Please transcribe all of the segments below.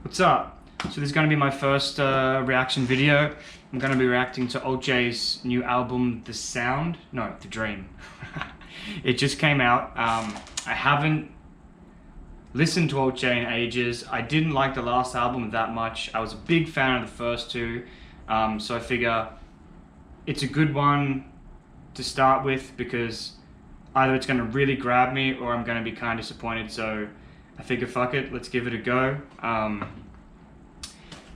What's up? So this is going to be my first reaction video. I'm going to be reacting to Alt J's new album, The Dream. It just came out. I haven't listened to Alt J in ages. I didn't like the last album that much. I was a big fan of the first two. So I figure it's a good one to start with because either it's going to really grab me or I'm going to be kind of disappointed. So I figure, fuck it, let's give it a go.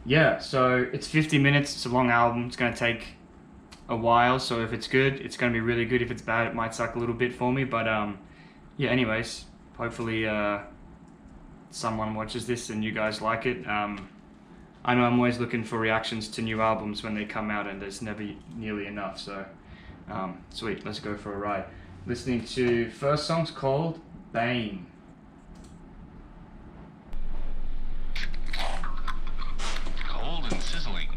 Yeah, so it's 50 minutes, it's a long album, it's going to take a while, so if it's good, it's going to be really good. If it's bad, it might suck a little bit for me, but yeah, anyways, hopefully someone watches this and you guys like it. I know I'm always looking for reactions to new albums when they come out and there's never nearly enough, so sweet, let's go for a ride. Listening to first song's called Bane. Cold and sizzling.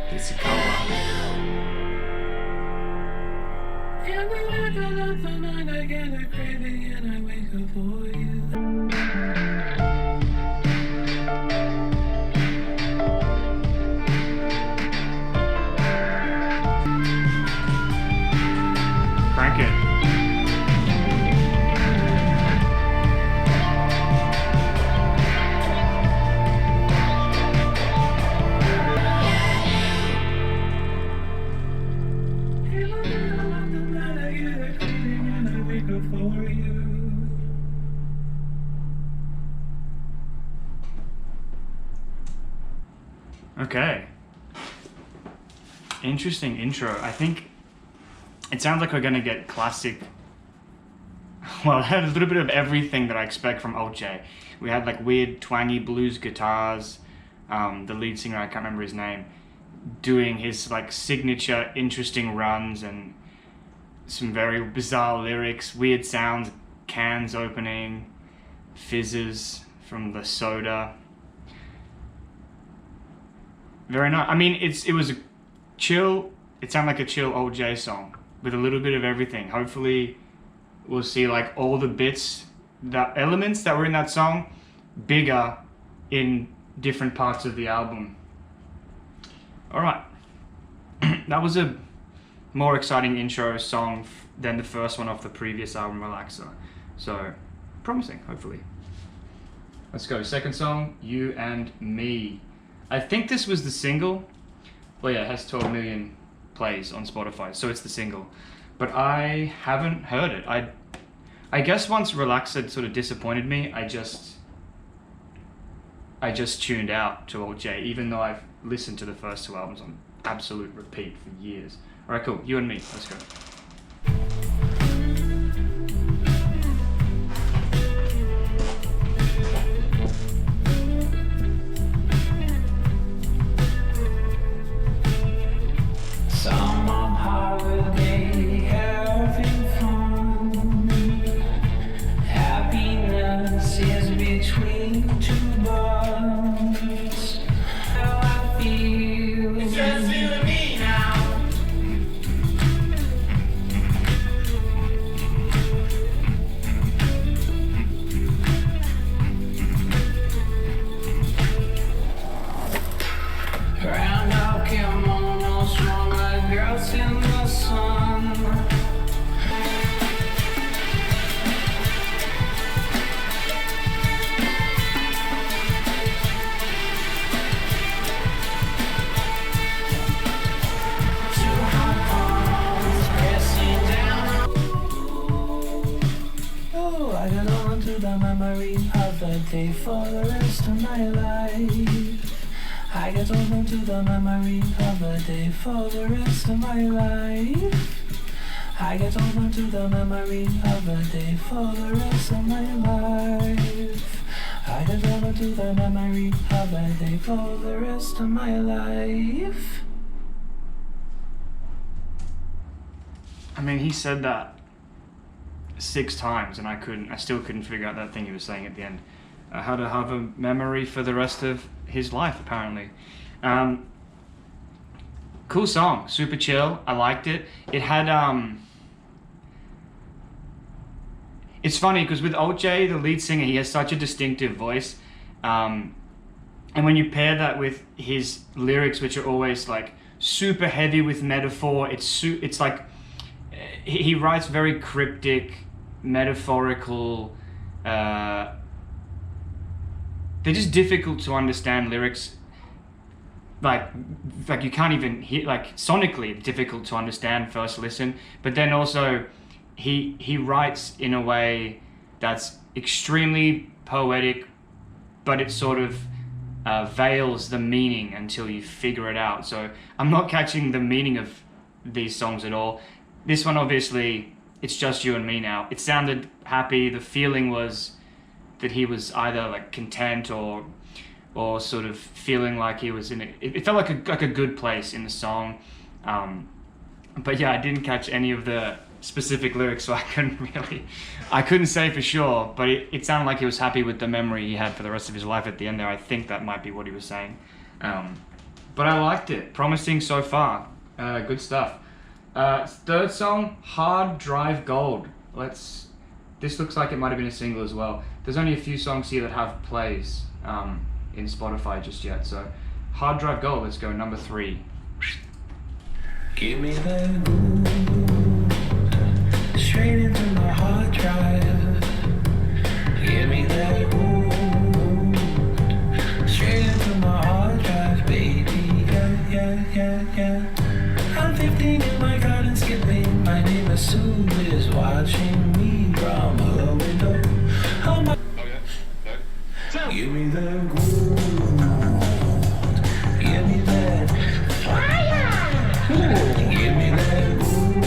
It's a cover. I get a craving and I wake up for you. Crank it. Okay. Interesting intro. I think it sounds like we're gonna get classic. Well, it had a little bit of everything that I expect from Alt J. We had like weird twangy blues guitars. The lead singer, I can't remember his name, doing his like signature interesting runs and some very bizarre lyrics, weird sounds, cans opening, fizzes from the soda. Very nice. I mean, it was a chill. It sounded like a chill Alt J song with a little bit of everything. Hopefully, we'll see like all the bits, the elements that were in that song, bigger in different parts of the album. All right, that was a more exciting intro song than the first one off the previous album, Relaxer. So, promising. Hopefully. Let's go. Second song, You and Me. I think this was the single. Well, yeah, it has 12 million plays on Spotify, so it's the single. But I haven't heard it. I guess once Relaxed sort of disappointed me, I just tuned out to Alt J, even though I've listened to the first two albums on absolute repeat for years. All right, cool. You and Me. Let's go. the memory of the day for the rest of my life. I get open to the memory of the day for the rest of my life. I get hold on to the memory of a day for the rest of my life. I get hold on to the memory of a day for the rest of my life. I mean, he said that 6 times, and I still couldn't figure out that thing he was saying at the end. How to have a memory for the rest of his life, apparently. Cool song, super chill. I liked it. It had It's funny because with OJ, the lead singer, he has such a distinctive voice, and when you pair that with his lyrics, which are always like super heavy with metaphor, it's like he writes very cryptic, metaphorical. They're just difficult to understand lyrics. Like you can't even hear, like sonically difficult to understand first listen, but then also he writes in a way that's extremely poetic, but it sort of veils the meaning until you figure it out. So I'm not catching the meaning of these songs at all. This one, obviously, it's just you and me now. It sounded happy. The feeling was that he was either like content or sort of feeling like he was in it. It felt like a good place in the song. But yeah, I didn't catch any of the specific lyrics, so I couldn't say for sure, but it sounded like he was happy with the memory he had for the rest of his life at the end there. I think that might be what he was saying. But I liked it. Promising so far. Good stuff. Third song, Hard Drive Gold. This looks like it might have been a single as well. There's only a few songs here that have plays in Spotify just yet, so Hard Drive Gold, let's go, number 3. Give me that gold, straight into my hard drive. Give me that gold, straight into my hard drive, baby. Yeah. I'm 15 in my garden skipping. My neighbor Sue is watching me from her window. Give me that gold, give me that fire. Give me that gold,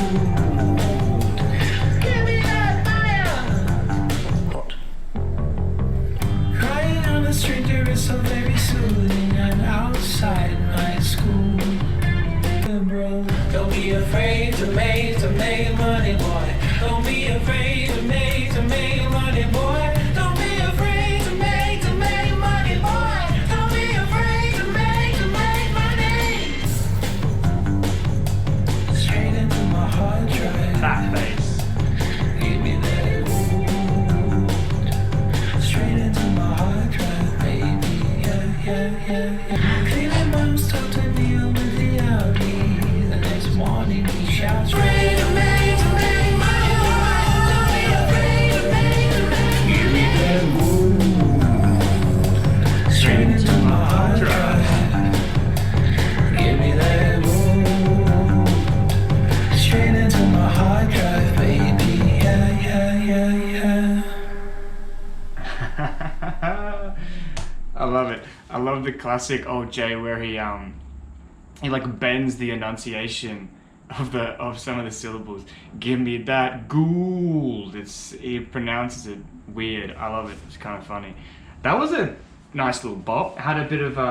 give me that fire. Hot. Crying on a stranger is so very soothing. I'm outside my school. Bro, don't be afraid to make money, boy. Don't be afraid to make money, boy. Don't be afraid to make money, boy. Don't be afraid to make money. Straight into my hard drive. That bass. Give me that gold. Straight into my hard drive, baby. Yeah. Cleaning mom's told to kneel with the Audi. The next morning he shouts, "Afraid to make money, boy. Don't be afraid to make money. Give me that gold. Straight into my hard drive. Give me that gold. Straight into my hard drive, baby. Yeah. I love it. I love the classic OJ where he like bends the enunciation of some of the syllables. Give me that gold. He pronounces it weird. I love it. It's kind of funny. That was a nice little bop. It had a bit of a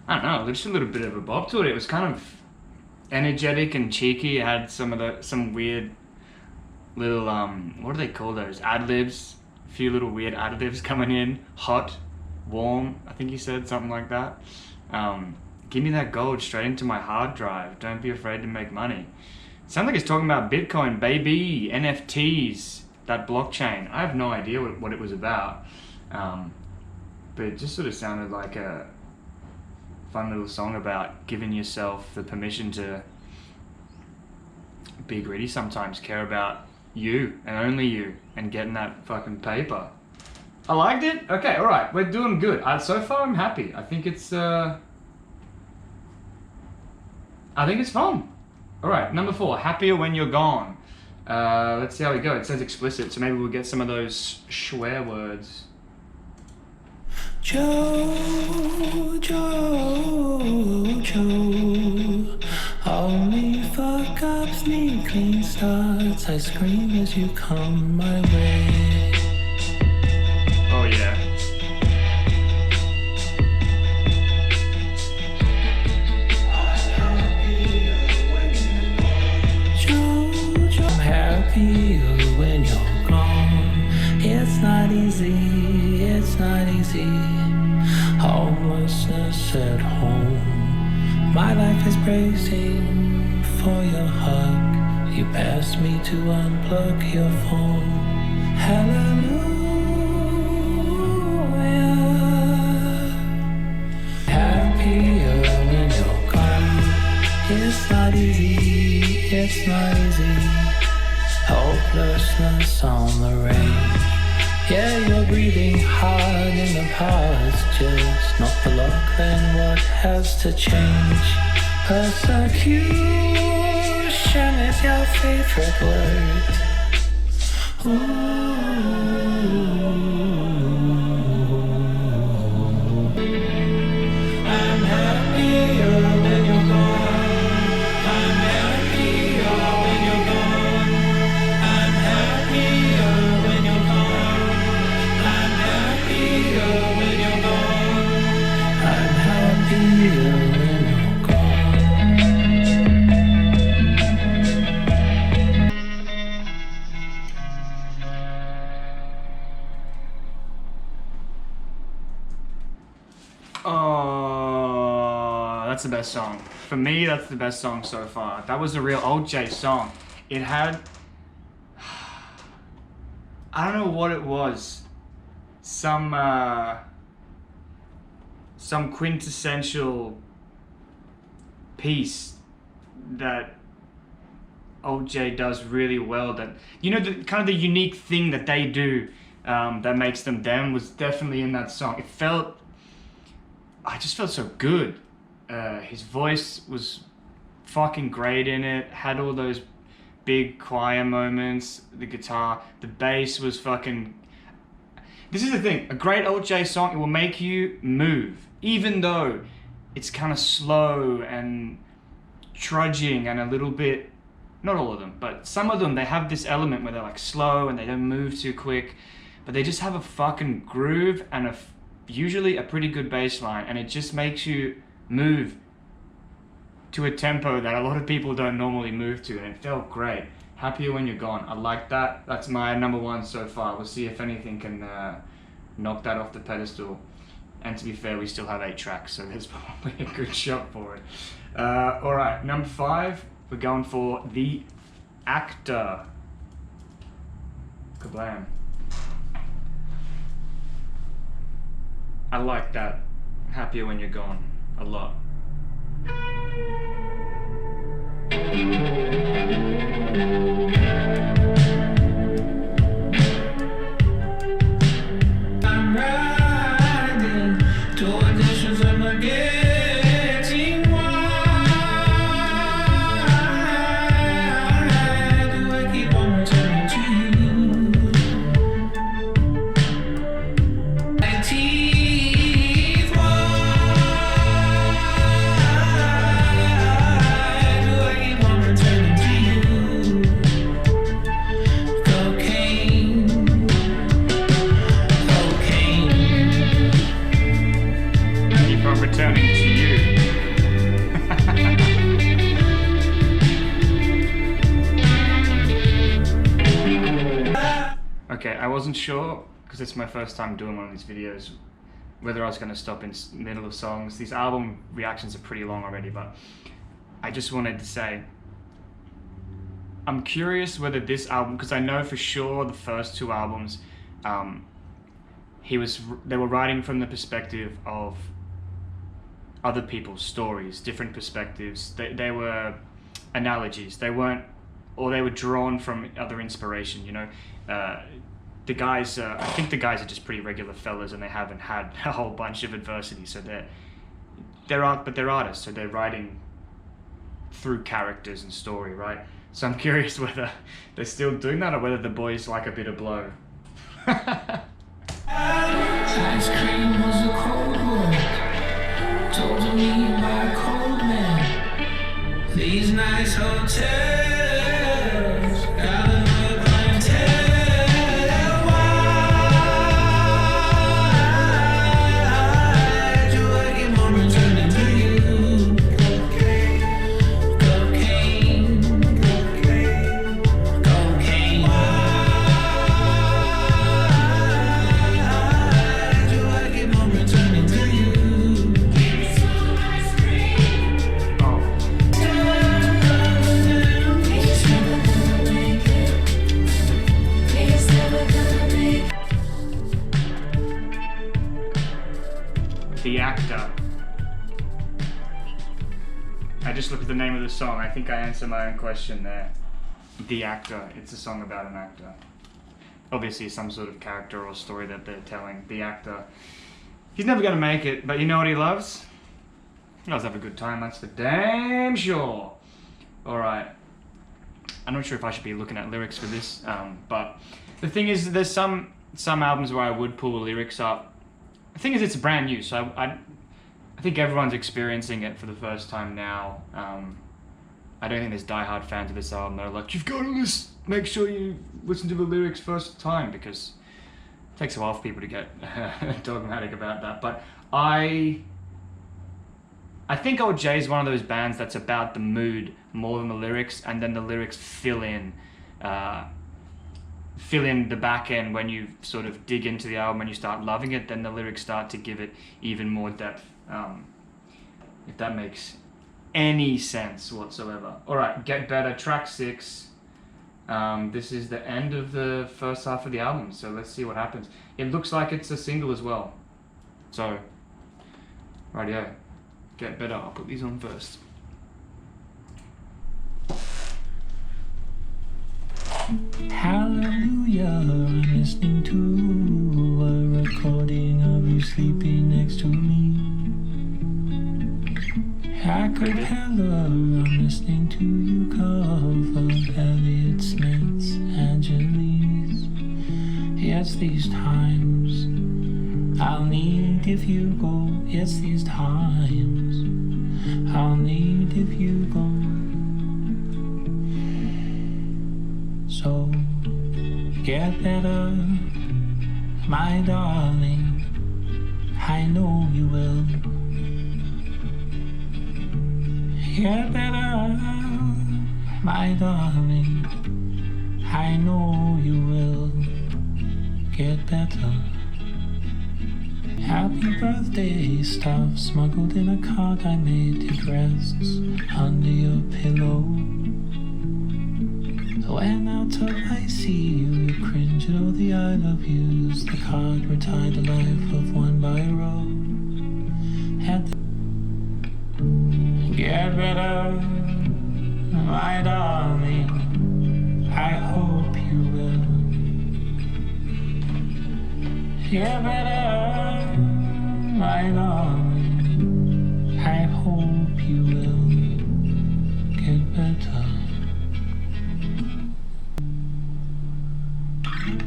I don't know, just a little bit of a bop to it. It was kind of energetic and cheeky. It had some weird little what do they call those? Ad-libs. A few little weird ad-libs coming in. Hot, warm, I think he said something like that. Give me that gold straight into my hard drive. Don't be afraid to make money. Sounds like he's talking about Bitcoin, baby, NFTs, that blockchain. I have no idea what it was about, but it just sort of sounded like a fun little song about giving yourself the permission to be greedy sometimes, care about you and only you, and getting that fucking paper. I liked it. Okay, all right, we're doing good. So far, I'm happy. I think it's fun. All right, number 4, Happier When You're Gone. Let's see how we go. It says explicit, so maybe we'll get some of those swear words. Joe, Only fuck ups need clean starts. I scream as you come my way. Oh yeah. Jojo, I'm happier when you're gone. It's not easy, it's not easy. Homelessness at home. My life is bracing for your hug. You passed me to unplug your phone. Hallelujah. Happier when you're gone. It's not easy, it's not easy. Hopelessness on the range. Yeah, you're breathing hard in the past. Just not the luck, then what has to change? Persecution is your favorite word. I'm happier when you're gone. I'm happier when you're gone. I'm happier when you're gone. I'm happier when you're gone. I'm happier when you're gone. Oh, that's the best song. For me, that's the best song so far. That was a real OJ song. It had... I don't know what it was. Some quintessential piece that OJ does really well. That, you know, the kind of the unique thing that they do that makes them them was definitely in that song. I just felt so good. His voice was fucking great in it. Had all those big choir moments. The guitar, the bass was fucking... This is the thing. A great OJ song, it will make you move. Even though it's kind of slow and trudging and a little bit... Not all of them, but some of them, they have this element where they're like slow and they don't move too quick. But they just have a fucking groove and usually a pretty good bass line, and it just makes you move to a tempo that a lot of people don't normally move to, and it felt great. Happier When You're Gone. I like that. That's my number one so far. We'll see if anything can knock that off the pedestal. And to be fair, we still have 8 tracks, so there's probably a good shot for it. Alright, number 5, we're going for The Actor. Kablam. I like that. Happier When You're Gone a lot. I'm riding to auditions and I'm getting wide. Do I keep on returning to you? My teeth wide. Do I keep on returning to you? Cocaine. Keep on returning to you. Okay, I wasn't sure, because it's my first time doing one of these videos, whether I was going to stop in the middle of songs. These album reactions are pretty long already, but I just wanted to say, I'm curious whether this album, because I know for sure the first 2 albums, they were writing from the perspective of other people's stories, different perspectives. They were analogies. They weren't, or they were drawn from other inspiration. You know, the guys. I think the guys are just pretty regular fellas, and they haven't had a whole bunch of adversity. So they're artists. So they're writing through characters and story, right? So I'm curious whether they're still doing that, or whether the boys like a bit of blow. Ice cream was a cold word, told to me by a cold man. These nice hotels got another clientele. Why do I get more returning to you? Cocaine, cocaine, cocaine. Why do I get more returning to you? Oh, The Actor. I just looked at the name of the song. I think I answered my own question there. The Actor. It's a song about an actor. Obviously some sort of character or story that they're telling. The actor. He's never gonna make it, but you know what he loves? He loves to have a good time, that's for damn sure. Alright. I'm not sure if I should be looking at lyrics for this, but the thing is, there's some albums where I would pull the lyrics up. The thing is, it's brand new, so I think everyone's experiencing it for the first time now. I don't think there's diehard fans of this album that are like, you've got to make sure you listen to the lyrics first time, because it takes a while for people to get dogmatic about that. But I think Old J is one of those bands that's about the mood more than the lyrics, and then the lyrics fill in the back end when you sort of dig into the album and you start loving it. Then the lyrics start to give it even more depth, if that makes any sense whatsoever. Alright, Get Better, track 6. This is the end of the first half of the album, so let's see what happens. It looks like it's a single as well, so rightio. Get Better. I'll put these on first. Hallelujah, I'm listening to a recording of you sleeping next to me. Acapella, I'm listening to you cover Elliott Smith's Angeles. Yes, these times I'll need if you go. Yes, these times I'll need if you go. So get better, my darling. I know you will. Get better, my darling. I know you will get better. Happy birthday stuff smuggled in a card I made. It rests under your pillow. When out of I see you, you cringe at all the I love yous. The card retired the life of one by row. Get better, my darling. I hope you will. Get better, my darling. I hope you will get better.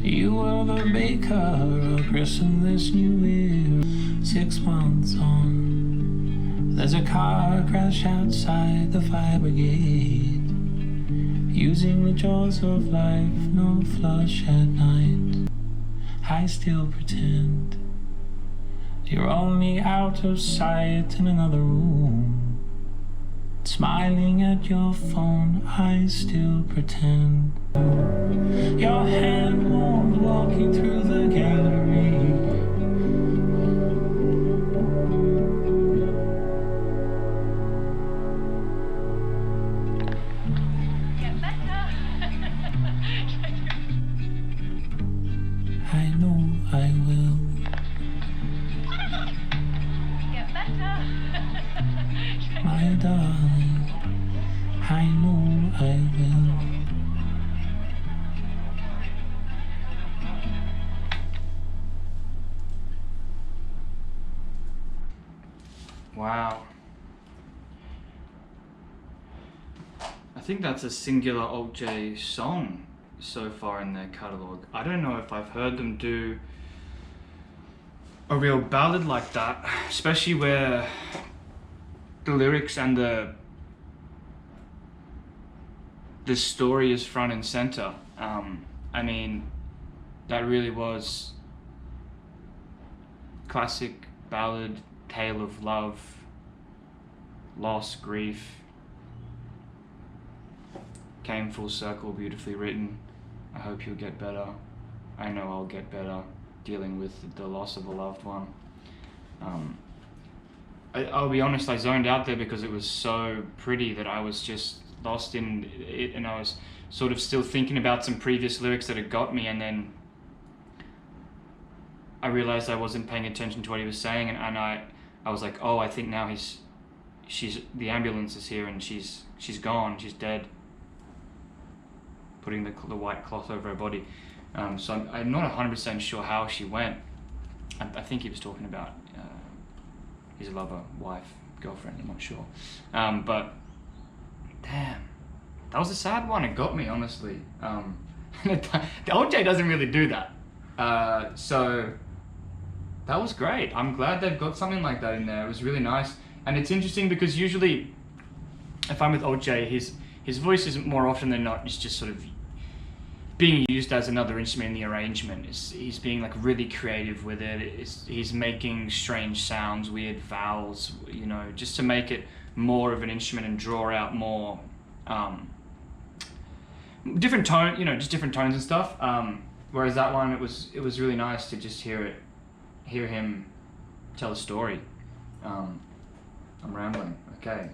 You are the baker, I'll christen this new year. 6 months on. There's a car crash outside the fire brigade. Using the jaws of life, no flush at night. I still pretend you're only out of sight in another room. Smiling at your phone, I still pretend. Your hand won't walk you through the gallery. Get better. I know I will. Get better. My darling, I know I will. Wow. I think that's a singular Alt J song so far in their catalogue. I don't know if I've heard them do a real ballad like that, especially where the lyrics and the the story is front and center. I mean, that really was classic ballad, tale of love, loss, grief. Came full circle, beautifully written. I hope you'll get better. I know I'll get better dealing with the loss of a loved one. I'll be honest, I zoned out there because it was so pretty that I was just lost in it, and I was sort of still thinking about some previous lyrics that had got me, and then I realized I wasn't paying attention to what he was saying, and I was like, oh, I think now the ambulance is here and she's gone, she's dead. Putting the white cloth over her body. So I'm not 100% sure how she went. I think he was talking about his lover, wife, girlfriend, I'm not sure. But damn, that was a sad one. It got me, honestly. The OJ doesn't really do that. So that was great. I'm glad they've got something like that in there. It was really nice. And it's interesting because usually if I'm with OJ, his voice is more often than not is just sort of being used as another instrument in the arrangement. He's being like really creative with it. He's making strange sounds, weird vowels, you know, just to make it more of an instrument and draw out more different tone, you know, just different tones and stuff. Whereas that one, it was really nice to just hear him tell a story. I'm rambling. Okay,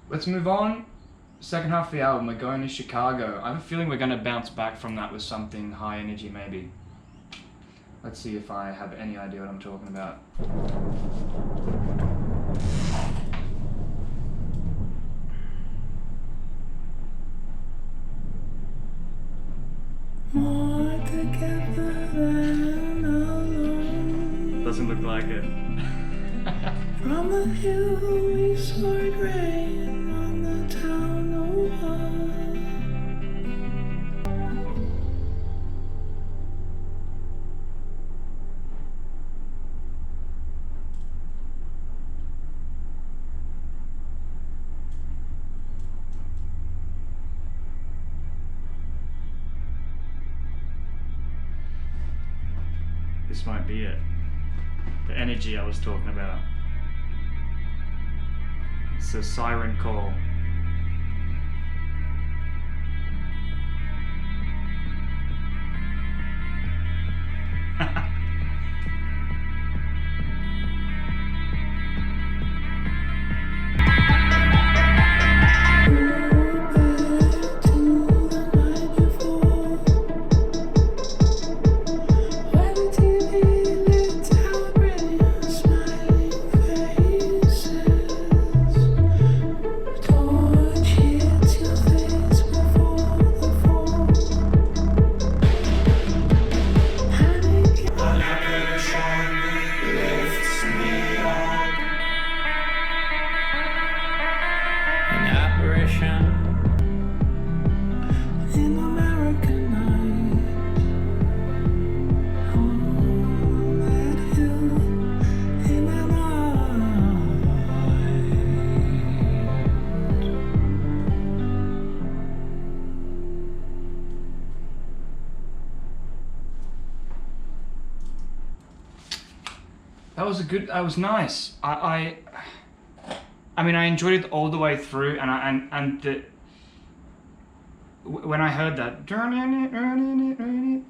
let's move on. Second half of the album, we're going to Chicago. I have a feeling we're going to bounce back from that with something high energy, maybe. Let's see if I have any idea what I'm talking about. More together than alone. Doesn't look like it. From the hill we saw it rain on the town over. This might be it. The energy I was talking about. It's a siren call. That was nice. I mean, I enjoyed it all the way through, when I heard that,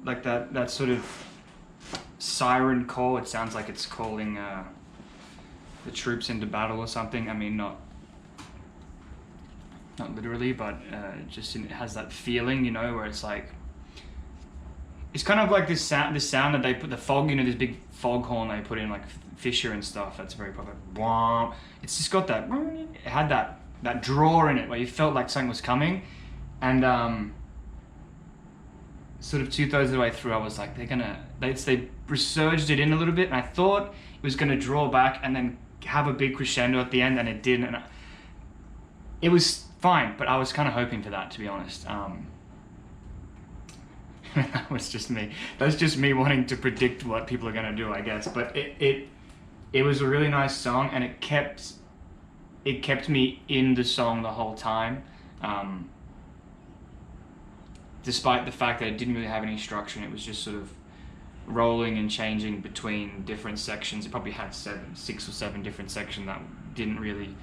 like that sort of siren call, it sounds like it's calling the troops into battle or something. I mean, not literally, but just it has that feeling, you know, where it's like, it's kind of like this sound that they put, the fog, you know, this big foghorn they put in like Fisher and stuff. That's very popular. It's just got that. It had that draw in it where you felt like something was coming, and sort of 2/3 of the way through, I was like, they resurged it in a little bit, and I thought it was gonna draw back and then have a big crescendo at the end, and it didn't. And it was fine, but I was kind of hoping for that, to be honest. That was just me. That's just me wanting to predict what people are gonna do, I guess. But it was a really nice song, and it kept me in the song the whole time. despite the fact that it didn't really have any structure and it was just sort of rolling and changing between different sections. It probably had 6 or 7 different sections that didn't really,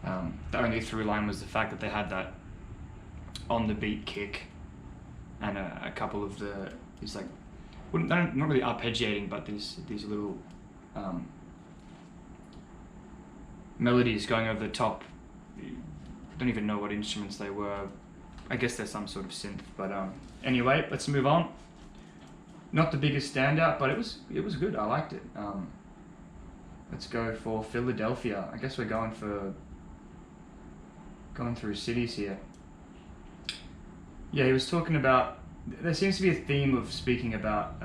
the only through line was the fact that they had that on the beat kick and a couple of these like, not really arpeggiating, but these little melodies going over the top. Don't even know what instruments they were. I guess they're some sort of synth, but anyway, let's move on. Not the biggest standout, but it was good. I liked it. Let's go for Philadelphia. I guess we're going through cities here. Yeah, he was talking about, there seems to be a theme of speaking about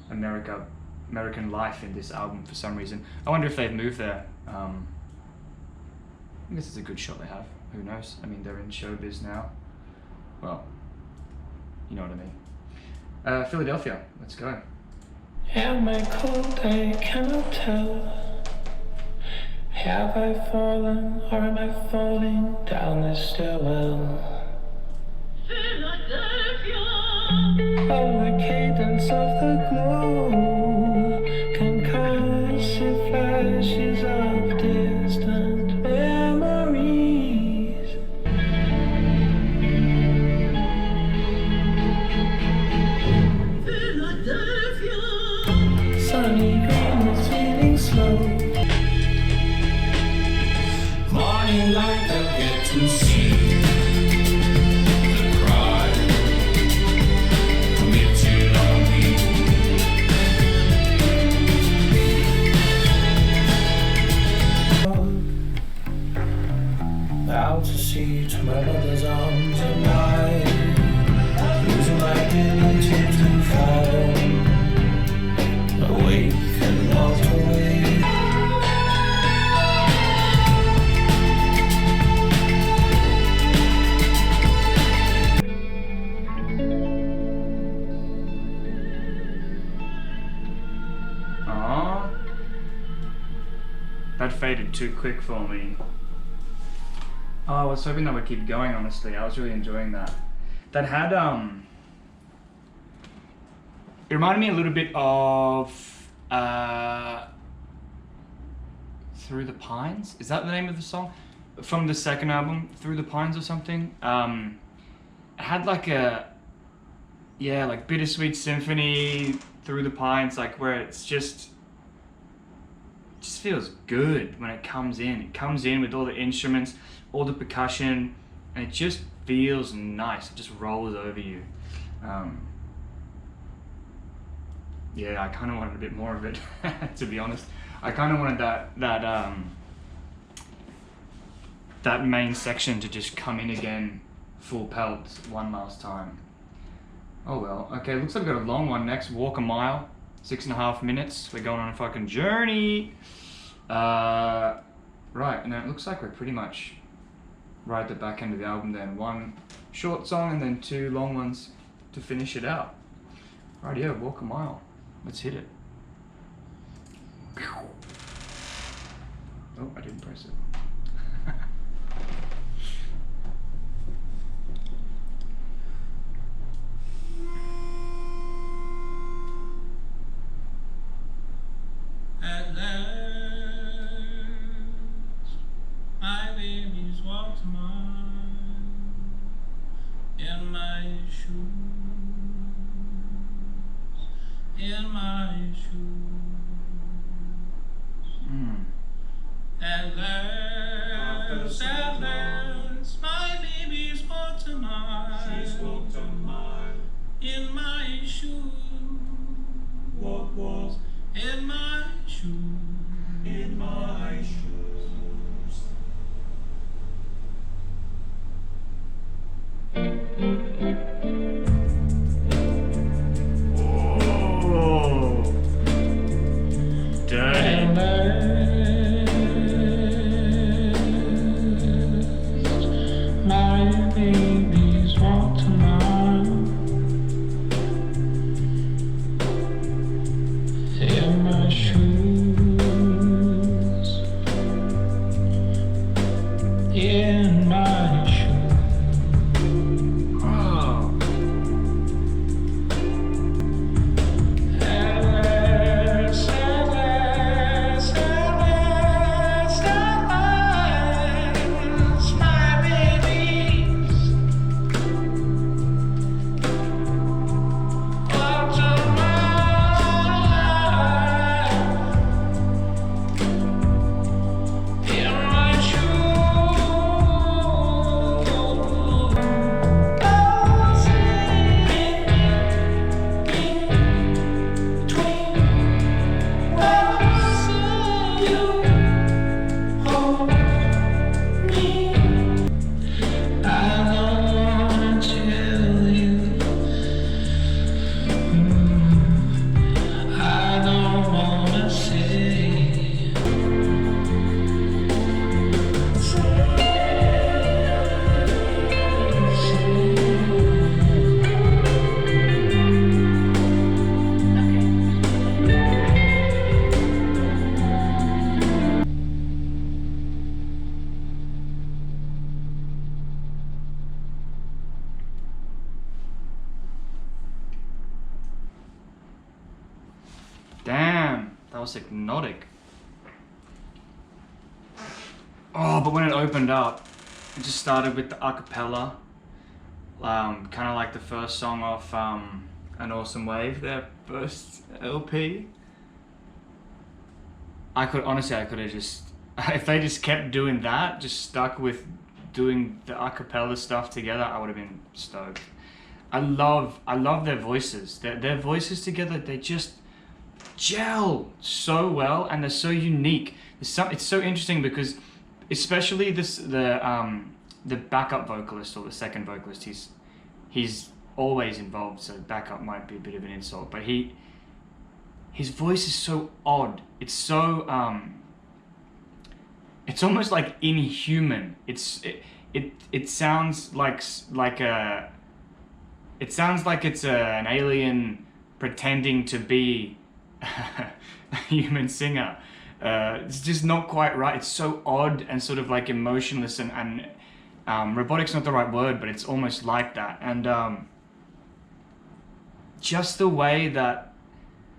American life in this album for some reason. I wonder if they've moved there. I guess it's a good shot they have. Who knows? I mean, they're in showbiz now. Well, you know what I mean. Philadelphia, let's go. Am I cold? I cannot tell. Have I fallen or am I falling down the stairwell? Oh, the cadence of the glow, concussive flashes of distant memories. Sunny green is feeling slow. Morning light, they'll get to see the cry committed on me. Out to sea to my mother's arms at night, losing my ability to fathom. Awake and walked away. Aww. That faded too quick for me. Oh, I was hoping that would keep going, honestly. I was really enjoying that. That had, it reminded me a little bit of Through the Pines? Is that the name of the song? From the second album, Through the Pines or something? It had like like Bittersweet Symphony, Through the Pines, like where it just feels good when it comes in. It comes in with all the instruments, all the percussion, and it just feels nice. It just rolls over you. Yeah, I kind of wanted a bit more of it, to be honest. I kind of wanted that main section to just come in again, full pelt, one last time. Oh well. Okay, looks like we've got a long one next. Walk a Mile, 6.5 minutes. We're going on a fucking journey. Right, and then it looks like we're pretty much right at the back end of the album then. One short song and then 2 long ones to finish it out. Right, yeah, Walk a Mile. Let's hit it. Oh, I didn't press it. At last, my baby's walked a mile in my shoes, in my shoes. At last, my baby's walked a mile. She's walked a mile in my shoes. Walk, walk. In my shoes. In my shoes. Oh, dirty. That was hypnotic. Oh, but when it opened up, it just started with the acapella. Kind of like the first song off An Awesome Wave, their first LP. I could have just, if they just kept doing that, just stuck with doing the acapella stuff together, I would have been stoked. I love their voices. Their voices together, they just gel so well, and they're so unique. It's so interesting because, especially the backup vocalist or the second vocalist, he's always involved, so backup might be a bit of an insult, but his voice is so odd. It's so it's almost like inhuman. It sounds like it's an alien pretending to be a human singer. It's just not quite right. It's so odd and sort of like emotionless and robotic's not the right word, but it's almost like that. And just the way that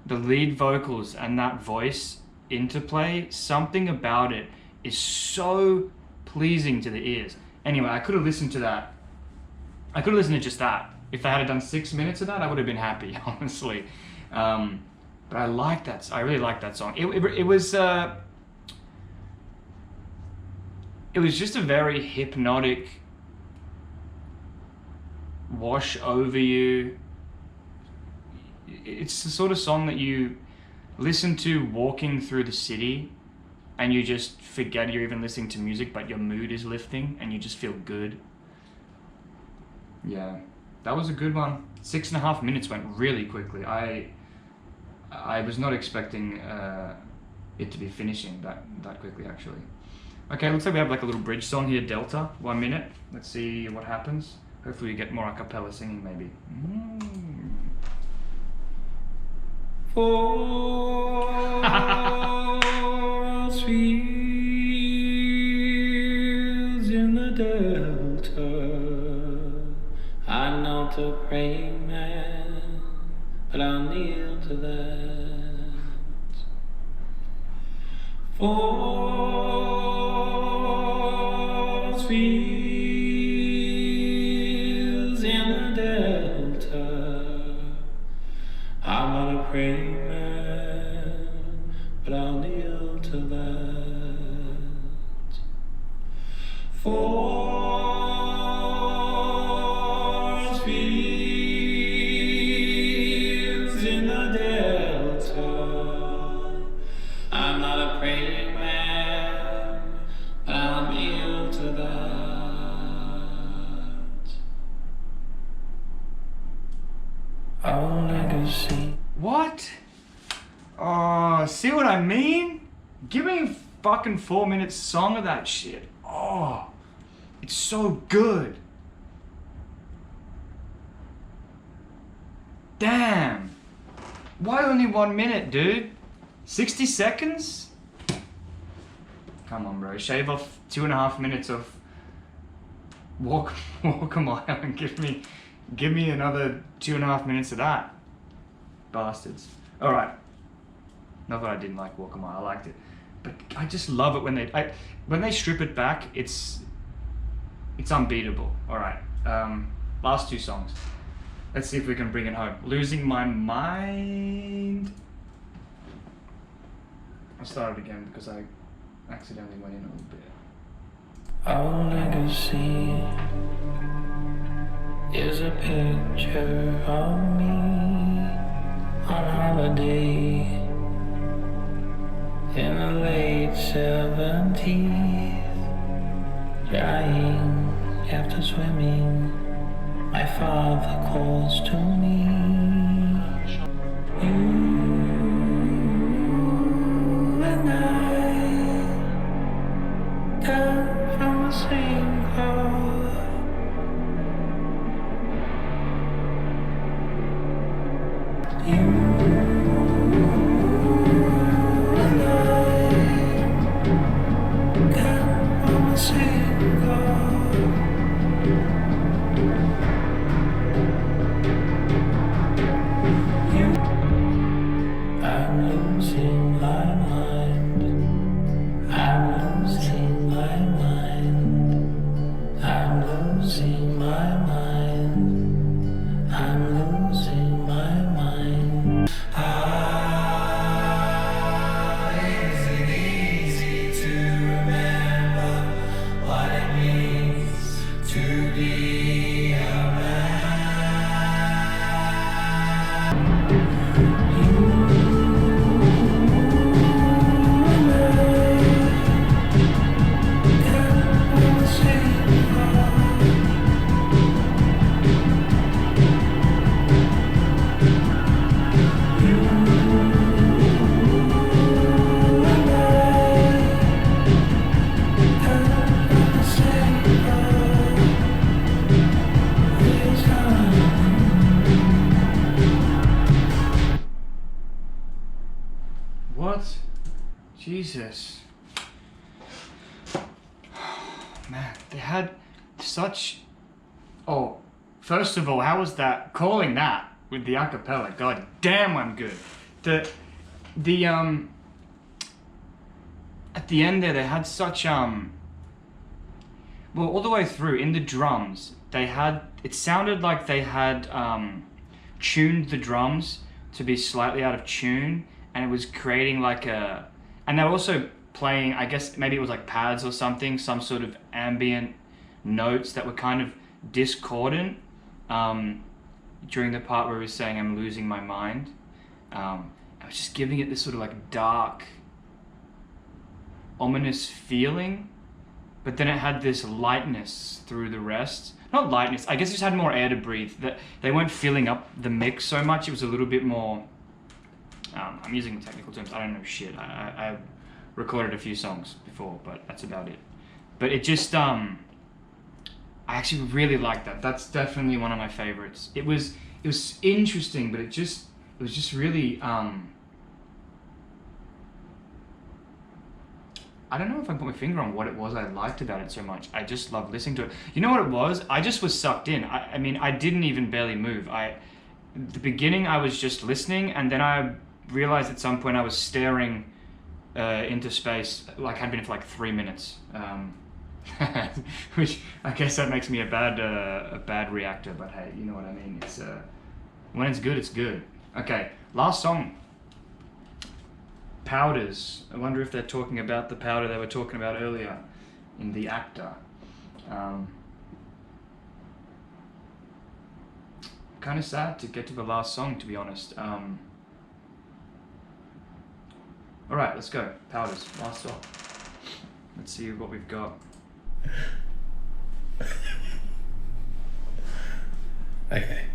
the lead vocals and that voice interplay, something about it is so pleasing to the ears. Anyway, I could have listened to that. I could have listened to just that. If they had done 6 minutes of that, I would have been happy, honestly. But I like that. I really like that song. It was just a very hypnotic wash over you. It's the sort of song that you listen to walking through the city and you just forget you're even listening to music, but your mood is lifting and you just feel good. Yeah, that was a good one. 6.5 minutes went really quickly. I was not expecting it to be finishing that quickly, actually. Okay, looks like we have like a little bridge song here, Delta, 1 minute. Let's see what happens. Hopefully we get more a cappella singing, maybe. Force fields in the Delta. I'm not a praying man, but I'll kneel to that. Force fields in the Delta. I'm not a praying man, but I'll kneel to that. Force fields in the Delta. I'm not a praying man, but I'll kneel to that. Our legacy. What? Oh, see what I mean? Give me a fucking 4-minute song of that shit. Oh, it's so good. Damn. Why only 1 minute, dude? 60 seconds? Come on, bro. Shave off 2.5 minutes of walk a mile and give me another 2.5 minutes of that. Bastards. All right. Not that I didn't like Walk a Mile. I liked it, but I just love it when they strip it back. It's unbeatable. All right. Last 2 songs. Let's see if we can bring it home. Losing My Mind. I'll start it again because I accidentally went in a little bit. Our legacy is a picture of me on holiday in the late 70s, drying after swimming. My father calls to me. You and I come from the same cloth. You and I come from the same cloth. I'm losing my Jesus. Man, they had such... Oh, first of all, how was that? Calling that with the acapella. God damn, I'm good. The at the end there, they had such, well, all the way through, in the drums, they had, it sounded like they had, tuned the drums to be slightly out of tune, and it was creating like a, and they were also playing, I guess maybe it was like pads or something, some sort of ambient notes that were kind of discordant, during the part where he was saying, I'm losing my mind. I was just giving it this sort of like dark, ominous feeling, but then it had this lightness through the rest. Not lightness, I guess it just had more air to breathe. That they weren't filling up the mix so much. It was a little bit more, I'm using technical terms, I don't know shit. I recorded a few songs before, but that's about it. But it just, I actually really liked that. That's definitely one of my favorites. It was interesting, but it was just really, I don't know if I can put my finger on what it was I liked about it so much. I just loved listening to it. You know what it was? I just was sucked in. I mean, I didn't even barely move. The beginning, I was just listening, and then I realized at some point I was staring into space, like I'd been for like 3 minutes. Which I guess that makes me a bad reactor, but hey, you know what I mean. It's when it's good, it's good. Okay, last song. Powders. I wonder if they're talking about the powder they were talking about earlier in the actor. Kind of sad to get to the last song, to be honest. All right, let's go. Powders, last song. Let's see what we've got. Okay.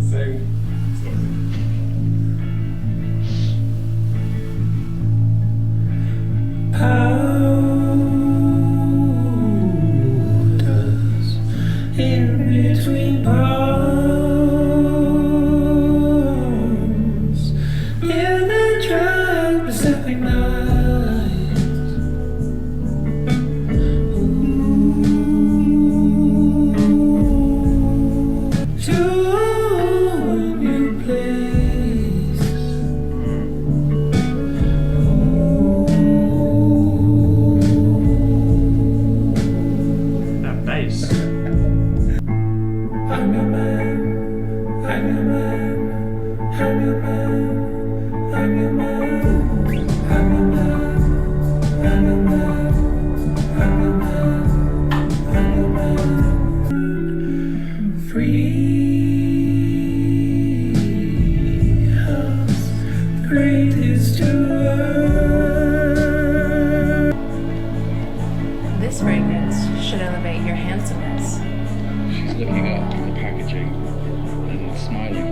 Sorry. Powders in between palms in the dry Pacific night. To a new place. That bass. I'm your man, I'm your man, I'm your man, I'm your man, I'm your man, I'm your man, I'm your man, I'm your man. Free house, greatest to earth. This fragrance should elevate your handsomeness. She's looking up at the packaging and smiling.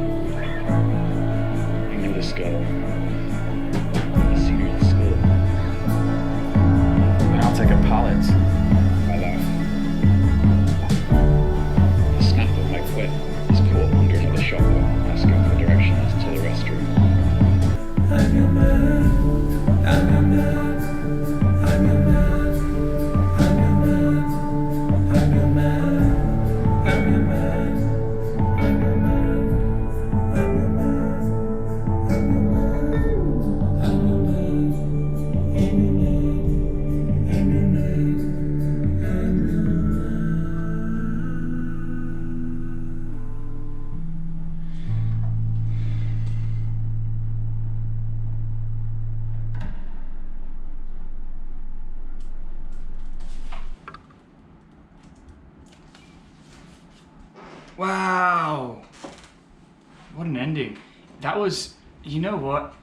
I know this girl. I've seen her at school. And I'll take a pallet. I laugh. The snap of my foot is caught under another shopper, asking for directions to the restroom. I'm your man, I'm your man, I'm your man, I'm your man, I'm your man, I'm your man, I'm your man, I'm your man, I'm your man, I'm your man, I'm your man, I'm your man, I'm your man. Wow. What an ending. That was, you know what?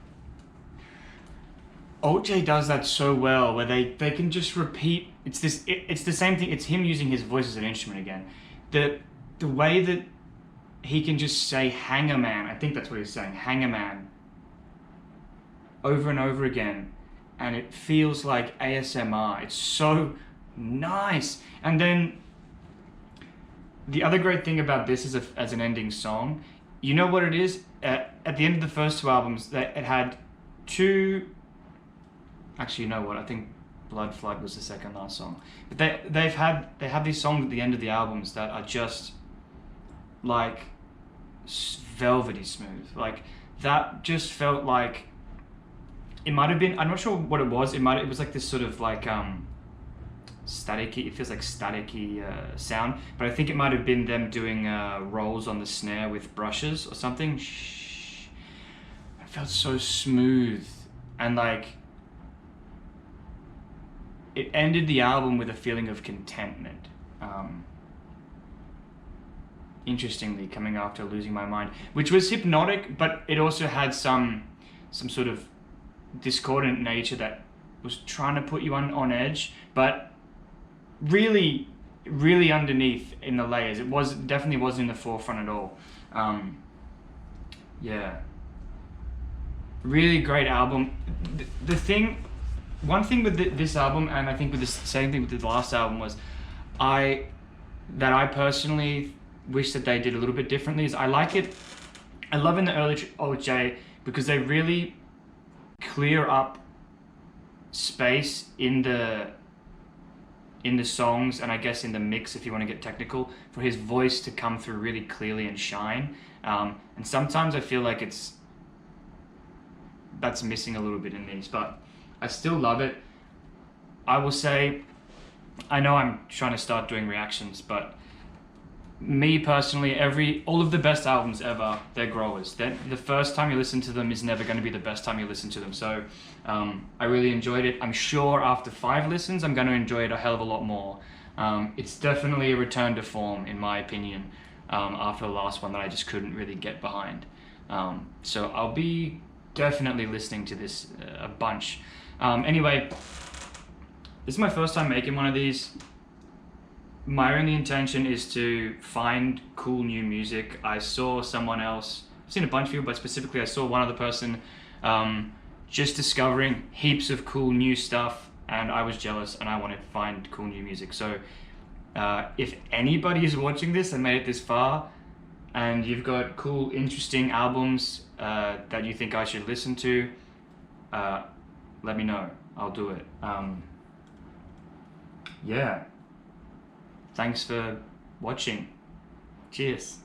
OJ does that so well, where they can just repeat. It's the same thing. It's him using his voice as an instrument again. The way that he can just say "hanger man," I think that's what he's saying, "hanger man," over and over again, and it feels like ASMR. It's so nice. And then the other great thing about this as an ending song, you know what it is? At the end of the first two albums, it had two. Actually, you know what? I think Blood Flood was the second last song. But they have these songs at the end of the albums that are just like velvety smooth. Like that just felt like it might have been. I'm not sure what it was. It was like this sort of like staticky. It feels like staticky sound. But I think it might have been them doing rolls on the snare with brushes or something. Shh. It felt so smooth and like. It ended the album with a feeling of contentment. Interestingly, coming after Losing My Mind, which was hypnotic, but it also had some sort of discordant nature that was trying to put you on edge, but really, really underneath in the layers. It definitely wasn't in the forefront at all. Yeah. Really great album. One thing with this album, and I think with the same thing with the last album, was I personally wish that they did a little bit differently. Is I like it. I love in the early OJ because they really clear up space in the songs, and I guess in the mix, if you want to get technical, for his voice to come through really clearly and shine. And sometimes I feel like that's missing a little bit in these, but I still love it. I will say, I know I'm trying to start doing reactions, but me personally, all of the best albums ever, they're growers. The first time you listen to them is never going to be the best time you listen to them. So I really enjoyed it. I'm sure after 5 listens, I'm going to enjoy it a hell of a lot more. It's definitely a return to form, in my opinion, after the last one that I just couldn't really get behind. So I'll be definitely listening to this a bunch. Anyway, this is my first time making one of these. My only intention is to find cool new music. I saw someone else, I've seen a bunch of people, but specifically I saw one other person just discovering heaps of cool new stuff, and I was jealous and I wanted to find cool new music. So if anybody is watching this and made it this far, and you've got cool, interesting albums that you think I should listen to, let me know. I'll do it. Yeah. Thanks for watching. Cheers.